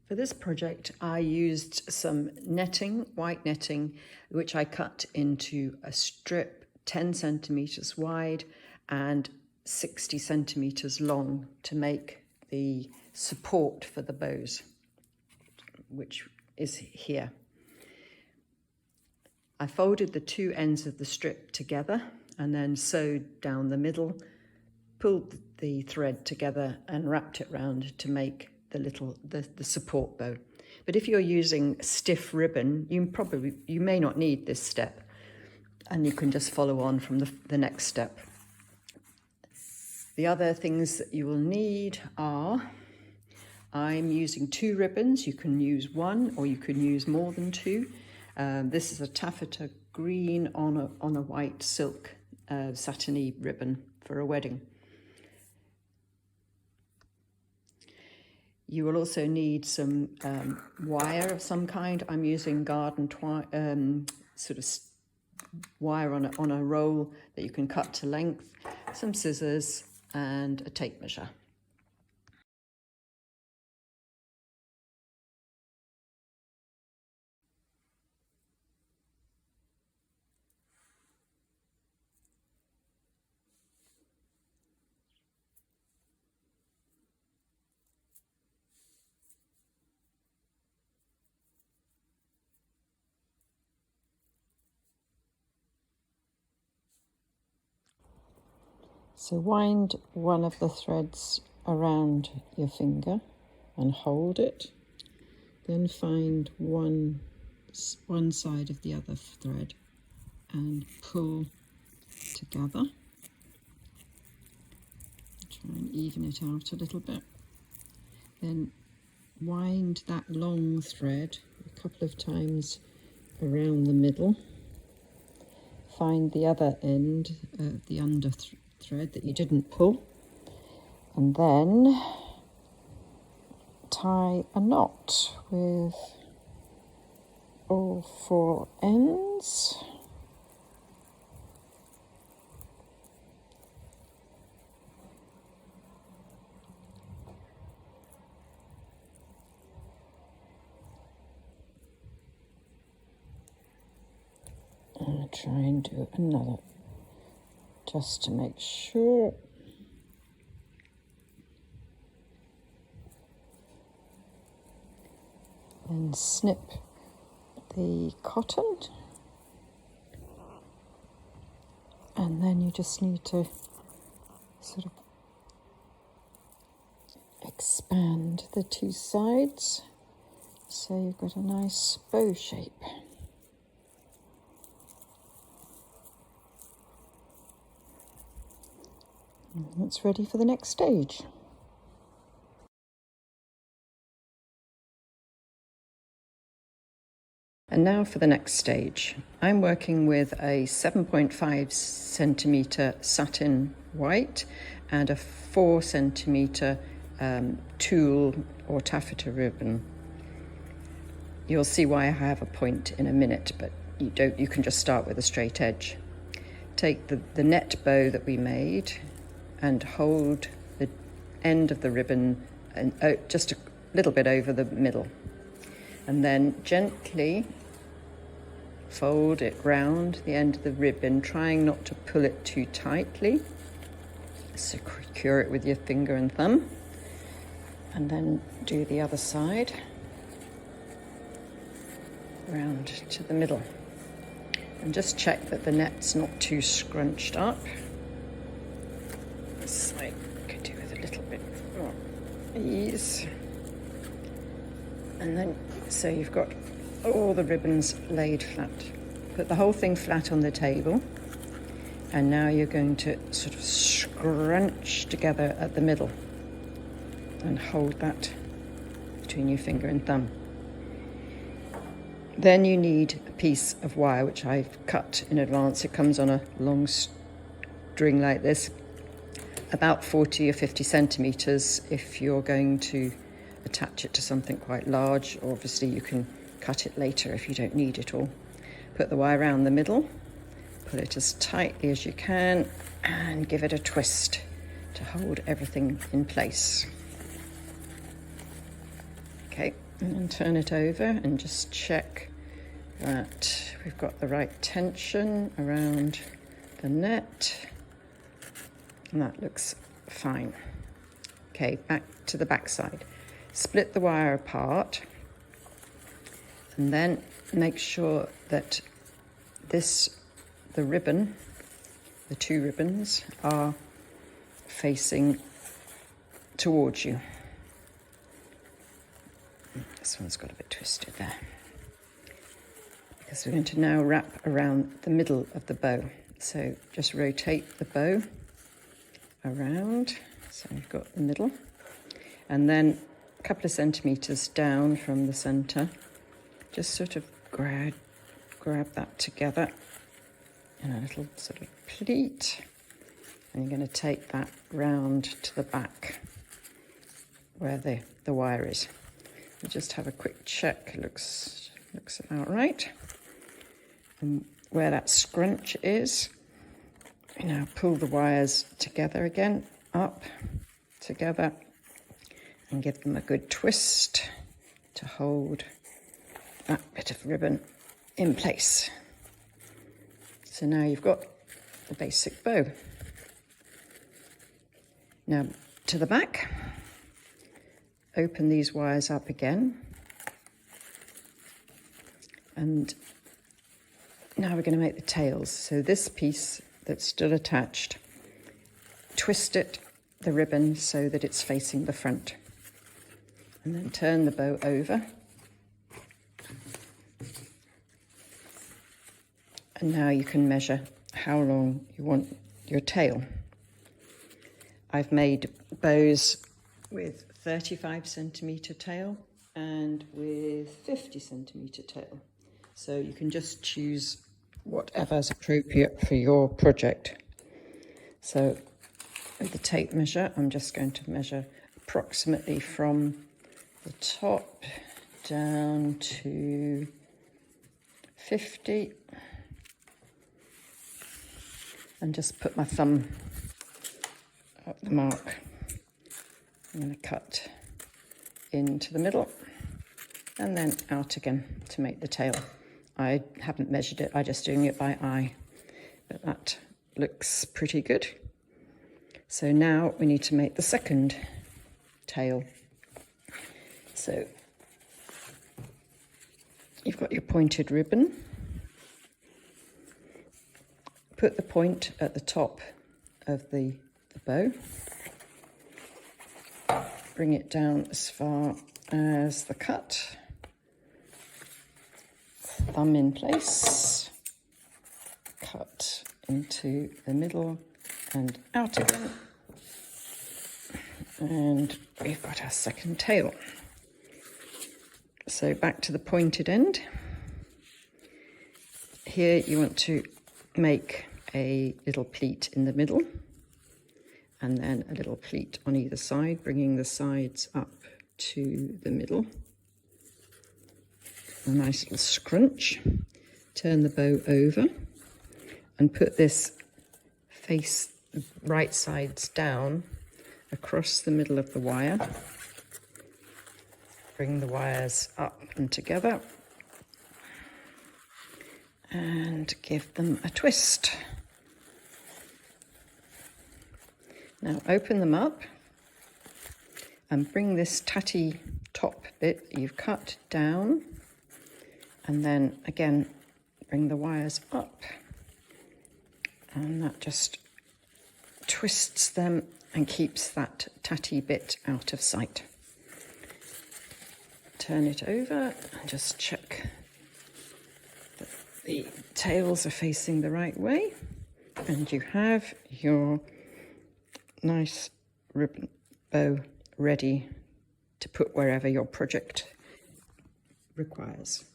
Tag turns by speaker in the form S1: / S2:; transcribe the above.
S1: For this project, I used some netting, white netting, which I cut into a strip 10 centimeters wide and 60 centimeters long to make the support for the bows, which is here. I folded the two ends of the strip together and then sewed down the middle, pulled the thread together and wrapped it round to make the support bow. But if you're using stiff ribbon, you may not need this step, and you can just follow on from the next step. The other things that you will need are, I'm using 2 ribbons. You can use 1 or you can use more than 2. This is a taffeta green on a white silk satiny ribbon for a wedding. You will also need some wire of some kind. I'm using garden sort of wire on a roll that you can cut to length, some scissors and a tape measure. So wind one of the threads around your finger and hold it. Then find one side of the other thread and pull together. Try and even it out a little bit. Then wind that long thread a couple of times around the middle. Find the other end of the under thread that you didn't pull, and then tie a knot with all 4 ends. I'll try and do another just to make sure. And snip the cotton, and then you just need to sort of expand the 2 sides so you've got a nice bow shape. And it's ready for the next stage. And now for the next stage. I'm working with a 7.5 centimetre satin white and a 4 centimetre tulle or taffeta ribbon. You'll see why I have a point in a minute, but you can just start with a straight edge. Take the net bow that we made and hold the end of the ribbon and just a little bit over the middle, and then gently fold it round the end of the ribbon, trying not to pull it too tightly. Secure it with your finger and thumb, and then do the other side round to the middle, and just check that the net's not too scrunched up. This I could do with a little bit more ease. And then, so you've got all the ribbons laid flat. Put the whole thing flat on the table, and now you're going to sort of scrunch together at the middle and hold that between your finger and thumb. Then you need a piece of wire, which I've cut in advance. It comes on a long string like this, about 40 or 50 centimetres if you're going to attach it to something quite large. Obviously you can cut it later if you don't need it all. Put the wire around the middle, pull it as tightly as you can, and give it a twist to hold everything in place. Okay, And then turn it over and just check that we've got the right tension around the net. And that looks fine. Okay, back to the back side. Split the wire apart and then make sure that the ribbon, the two ribbons, are facing towards you. This one's got a bit twisted there. Because we're going to now wrap around the middle of the bow. So just rotate the bow around. So you've got the middle. And then a couple of centimetres down from the centre, just sort of grab that together in a little sort of pleat. And you're going to take that round to the back where the wire is. You just have a quick check. It looks about right. And where that scrunch is, you now pull the wires together again, up, together, and give them a good twist to hold that bit of ribbon in place. So now you've got the basic bow. Now to the back, open these wires up again, and now we're going to make the tails. So this piece that's still attached, twist the ribbon so that it's facing the front, and then turn the bow over. And now you can measure how long you want your tail. I've made bows with 35 centimetre tail and with 50 centimetre tail. So you can just choose whatever's appropriate for your project. So with the tape measure, I'm just going to measure approximately from the top down to 50, and just put my thumb up the mark. I'm going to cut into the middle and then out again to make the tail. I haven't measured it, I'm just doing it by eye, but that looks pretty good. So now we need to make the second tail. So you've got your pointed ribbon. Put the point at the top of the bow. Bring it down as far as the cut. Thumb in place. Cut into the middle and out again. And we've got our second tail. So back to the pointed end. Here you want to make a little pleat in the middle and then a little pleat on either side, bringing the sides up to the middle. A nice little scrunch. Turn the bow over and put this face right sides down across the middle of the wire. Bring the wires up and together and give them a twist. Now open them up and bring this tatty top bit that you've cut down, and then again bring the wires up, and that just twists them and keeps that tatty bit out of sight. Turn it over and just check that the tails are facing the right way, and you have your nice ribbon bow ready to put wherever your project requires.